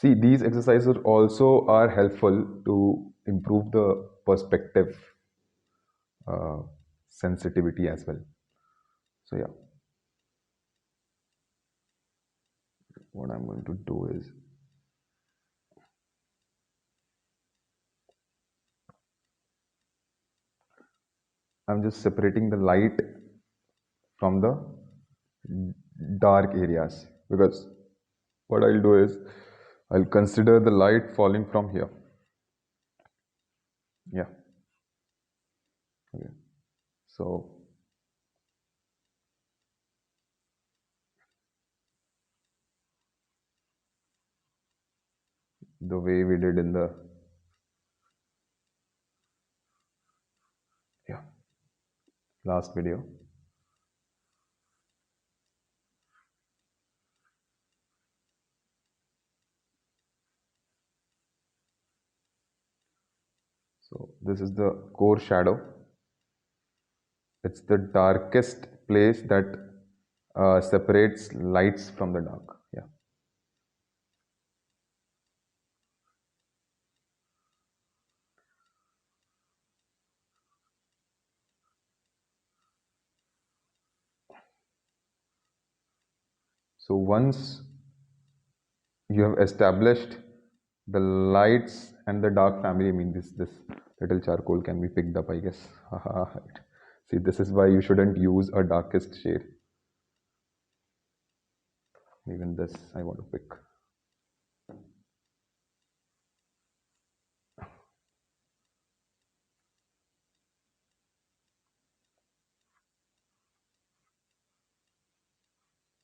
See, these exercises also are helpful to improve the perspective uh, sensitivity as well. So yeah, what I'm going to do is I'm just separating the light from the dark areas, because what I'll do is I'll consider the light falling from here. Yeah. Okay. So the way we did in the last video. So this is the core shadow. It's the darkest place that separates lights from the dark. Yeah. So once you have established the lights and the dark family, I mean this little charcoal can be picked up, I guess. See, this is why you shouldn't use a darkest shade. Even this I want to pick.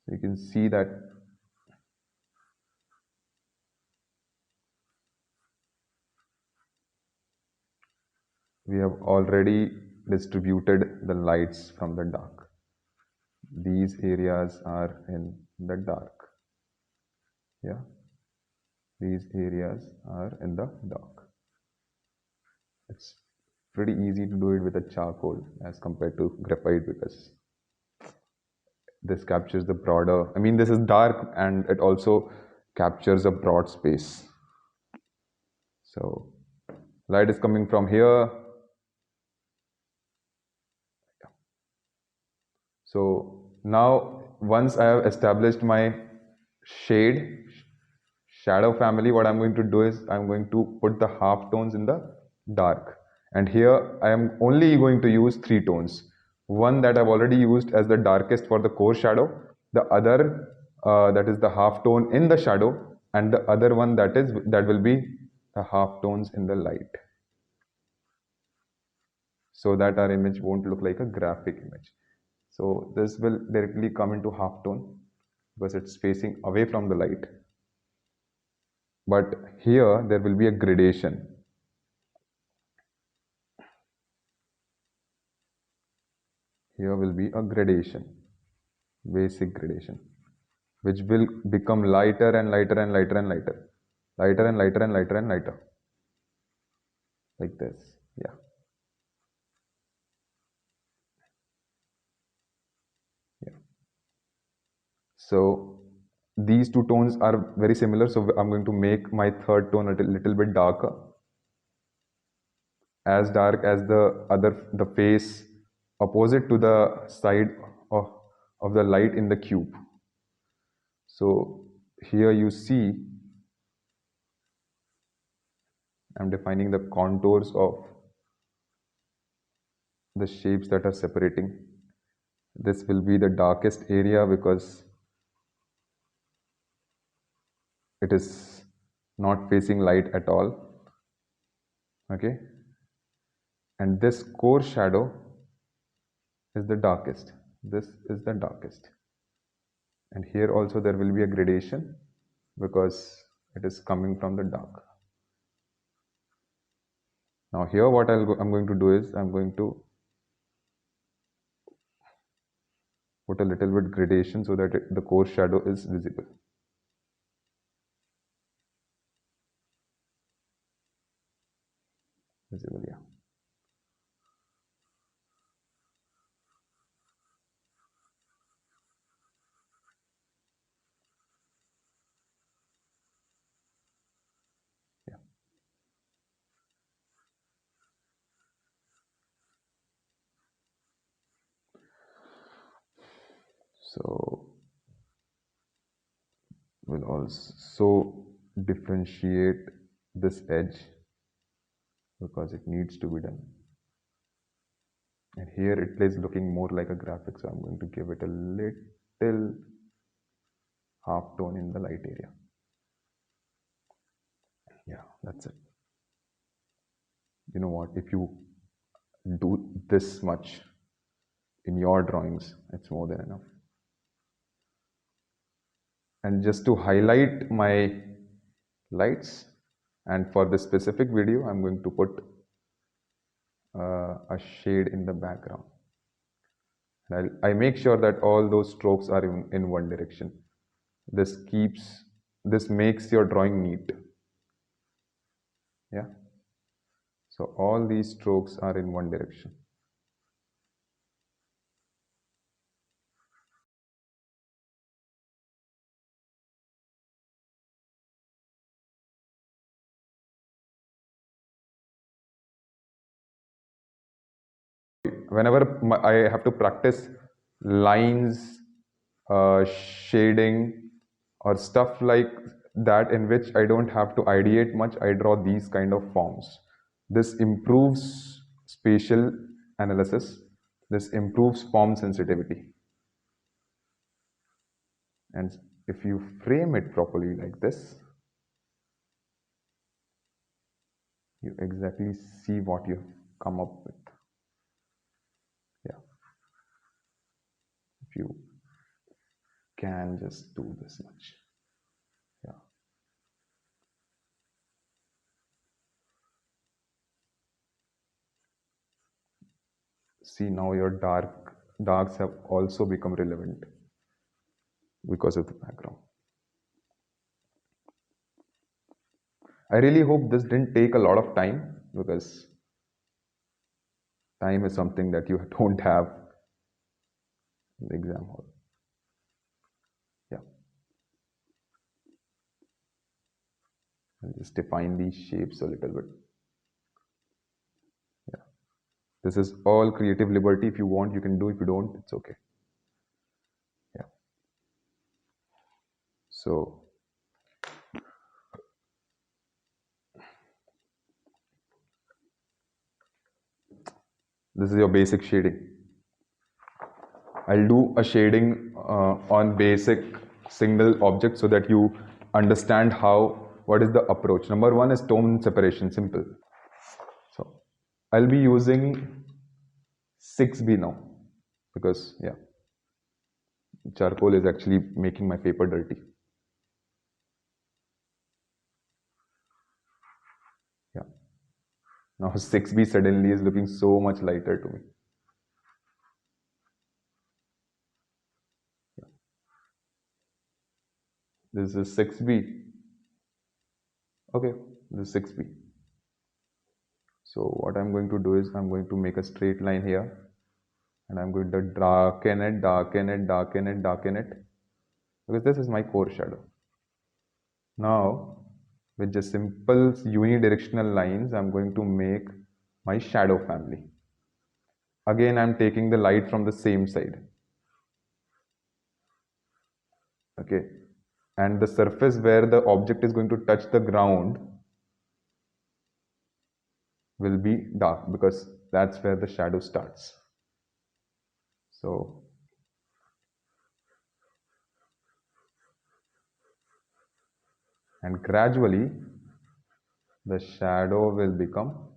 So you can see that we have already distributed the lights from the dark. These areas are in the dark. Yeah. These areas are in the dark. It's pretty easy to do it with a charcoal as compared to graphite, because this captures the broader, I mean, this is dark and it also captures a broad space. So light is coming from here. So now once I have established my shadow family, what I'm going to do is I'm going to put the half tones in the dark. And here I am only going to use 3 tones. One that I've already used as the darkest for the core shadow, the other that is the half tone in the shadow, and the other one that will be the half tones in the light, so that our image won't look like a graphic image. So this will directly come into half tone because it's facing away from the light. But here there will be a gradation. Here will be a gradation, basic gradation, which will become lighter and lighter and lighter and lighter, lighter and lighter and lighter and lighter, like this. Yeah. Yeah. So these two tones are very similar. So I'm going to make my third tone a little bit darker, as dark as the face opposite to the side of the light in the cube. So here you see I'm defining the contours of the shapes that are separating. This will be the darkest area because it is not facing light at all. Okay. And this core shadow is the darkest. This is the darkest. And here also there will be a gradation because it is coming from the dark. Now here what I'm going to do is I'm going to put a little bit gradation so that the core shadow is visible. Visible, yeah. So we'll also differentiate this edge because it needs to be done. And here it is looking more like a graphic, so I'm going to give it a little half tone in the light area. Yeah, that's it. You know what? If you do this much in your drawings, it's more than enough. And just to highlight my lights, and for this specific video, I'm going to put a shade in the background. And I make sure that all those strokes are in one direction. This makes your drawing neat. Yeah. So all these strokes are in one direction. Whenever I have to practice lines, shading, or stuff like that in which I don't have to ideate much, I draw these kind of forms. This improves spatial analysis. This improves form sensitivity. And if you frame it properly like this, you exactly see what you've come up with. Yeah. If you can just do this much. Yeah. See, now your darks have also become relevant because of the background. I really hope this didn't take a lot of time, because time is something that you don't have in the exam hall. Yeah. I'll just define these shapes a little bit. Yeah. This is all creative liberty. If you want, you can do. If you don't, it's okay. Yeah. So this is your basic shading. I'll do a shading on basic single object so that you understand what is the approach. Number one is tone separation, simple. So I'll be using 6B now, because yeah, charcoal is actually making my paper dirty. Yeah. Now 6B suddenly is looking so much lighter to me. Yeah. This is 6B. Okay, this is 6B. So what I'm going to do is I'm going to make a straight line here, and I'm going to darken it, darken it, darken it, darken it, because this is my core shadow. Now, with just simple unidirectional lines, I'm going to make my shadow family. Again, I'm taking the light from the same side. Okay, and the surface where the object is going to touch the ground will be dark, because that's where the shadow starts. So and gradually the shadow will become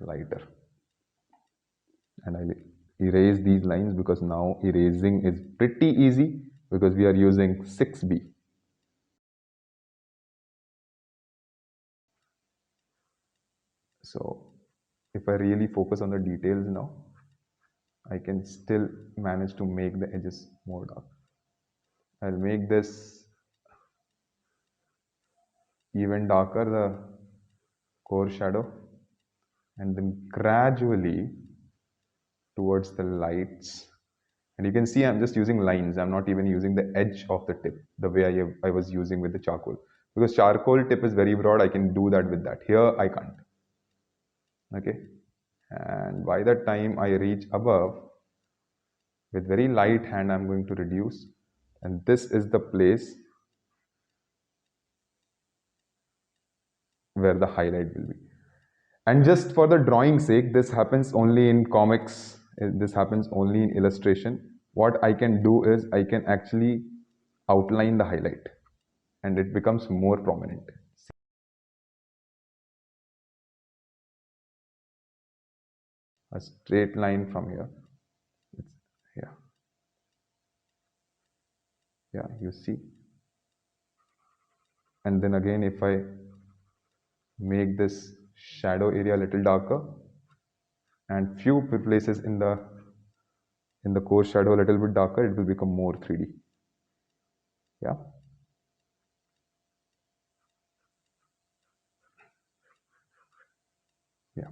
lighter, and I'll erase these lines, because now erasing is pretty easy because we are using 6B. So if I really focus on the details now, I can still manage to make the edges more dark. I'll make this even darker, the core shadow, and then gradually towards the lights. And you can see I'm just using lines. I'm not even using the edge of the tip the way I was using with the charcoal. Because charcoal tip is very broad, I can do that with that. Here I can't. Okay. And by the time I reach above, With very light hand, I'm going to reduce, and this is the place where the highlight will be. And just for the drawing sake, this happens only in comics, this happens only in illustration. What I can do is I can actually outline the highlight and it becomes more prominent. A straight line from here. It's, yeah, yeah, you see. And then again, if I make this shadow area a little darker and few places in the core shadow a little bit darker, it will become more 3D. Yeah. Yeah.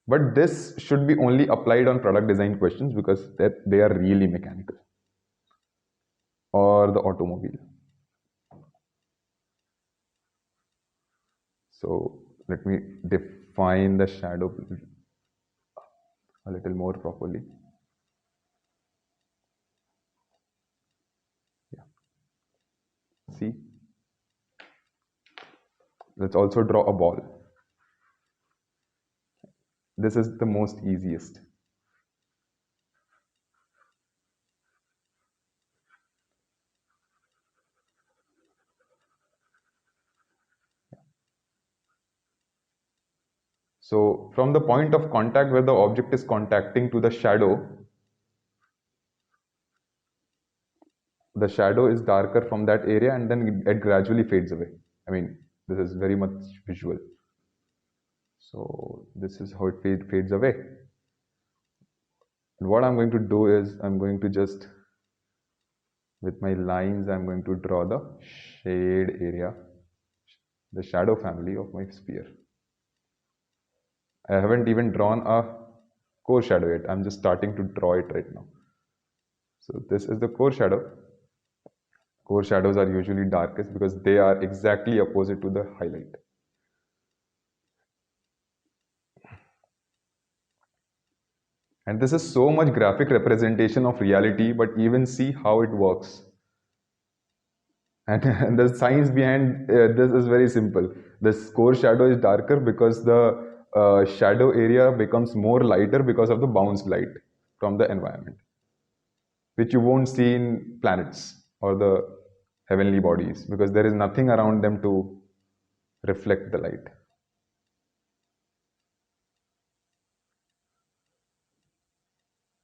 But this should be only applied on product design questions because that they are really mechanical. Or the automobile. So let me define the shadow a little more properly. Yeah. See? Let's also draw a ball. This is the most easiest. So from the point of contact where the object is contacting to the shadow is darker from that area and then it gradually fades away. I mean, this is very much visual. So this is how it fades away. And what I'm going to do is I'm going to just, with my lines, I'm going to draw the shade area, the shadow family of my sphere. I haven't even drawn a core shadow yet. I'm just starting to draw it right now. So this is the core shadow. Core shadows are usually darkest because they are exactly opposite to the highlight. And this is so much graphic representation of reality, but even see how it works. And the science behind this is very simple. The core shadow is darker because the shadow area becomes more lighter because of the bounced light from the environment, which you won't see in planets or the heavenly bodies because there is nothing around them to reflect the light.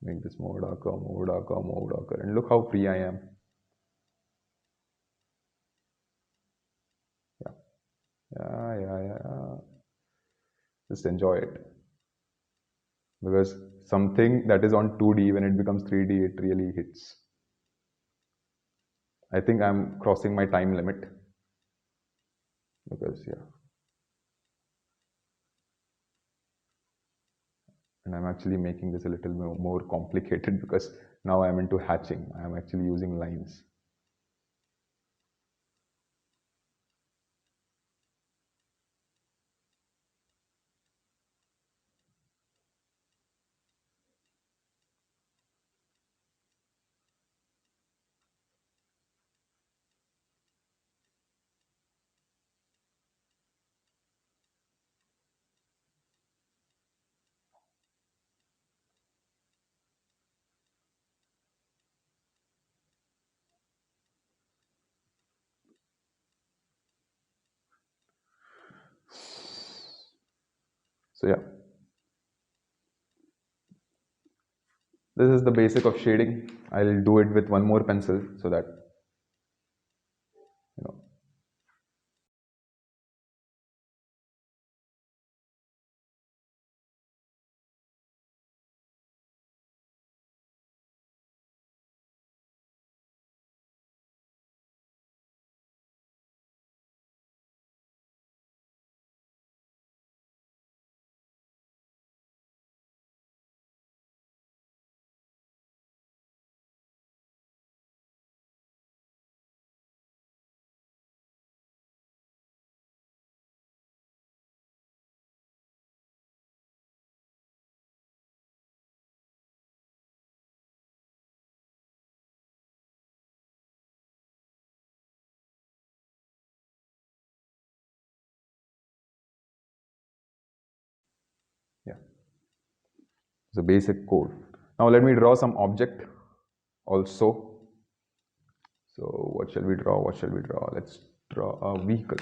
Make this more darker, more darker, more darker, and look how free I am. Yeah, yeah. Just enjoy it because something that is on 2D when it becomes 3D, it really hits. I think I'm crossing my time limit because yeah, and I'm actually making this a little more complicated because now I'm into hatching. I'm actually using lines. So yeah, this is the basic of shading. I'll do it with one more pencil so that you know Yeah, it's a basic code. Now let me draw some object also. So what shall we draw? What shall we draw? Let's draw a vehicle.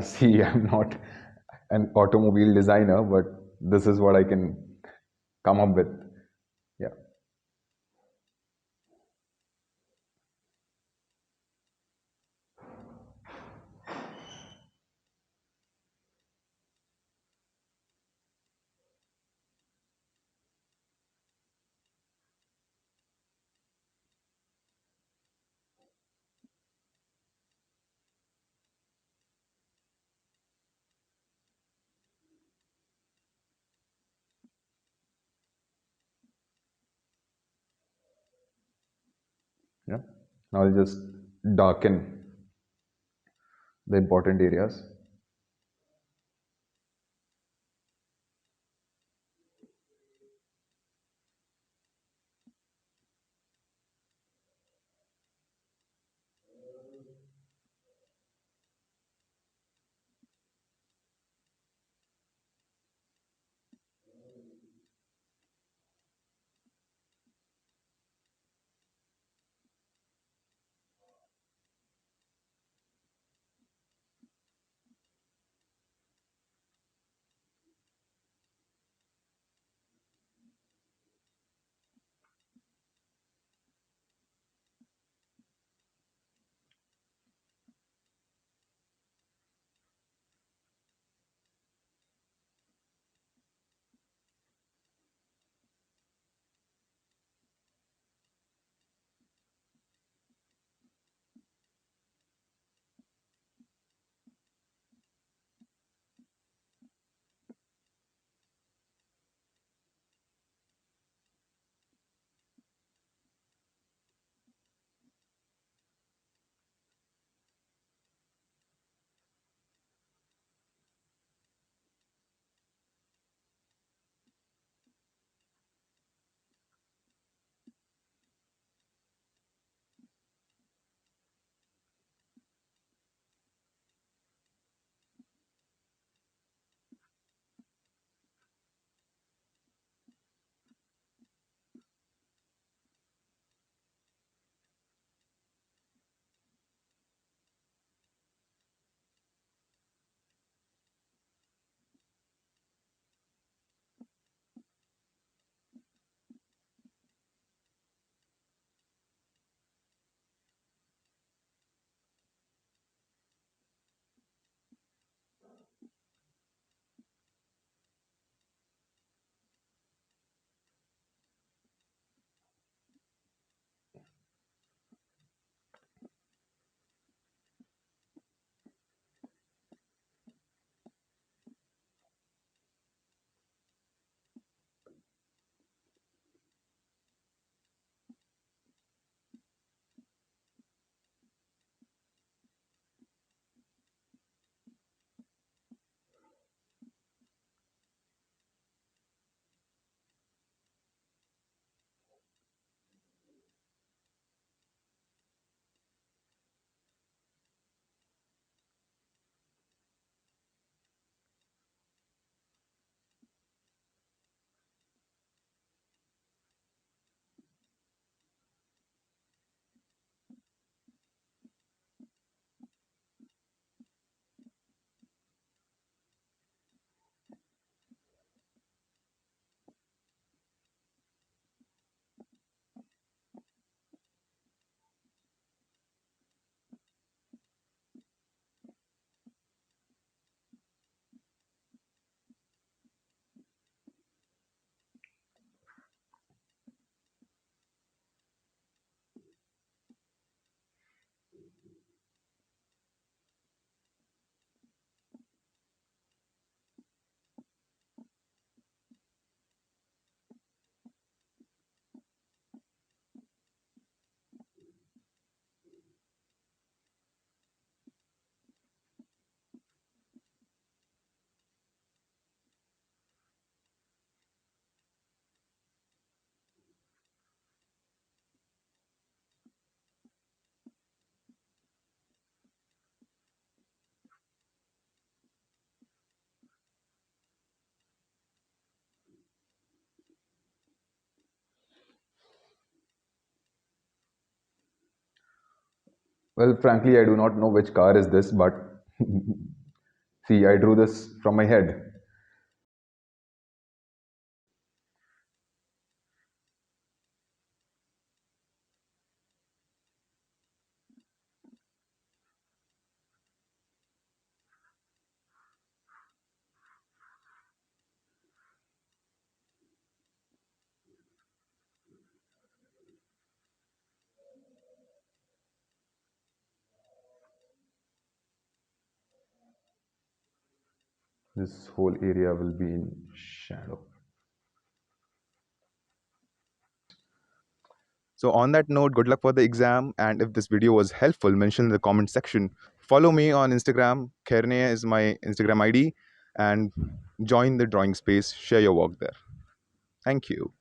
See, I'm not an automobile designer, but this is what I can come up with. Yeah, yeah. Now I'll just darken the important areas. Well, frankly, I do not know which car is this, but see, I drew this from my head. This whole area will be in shadow. So on that note, good luck for the exam. And if this video was helpful, mention in the comment section. Follow me on Instagram. Kerne is my Instagram ID. And join the drawing space. Share your work there. Thank you.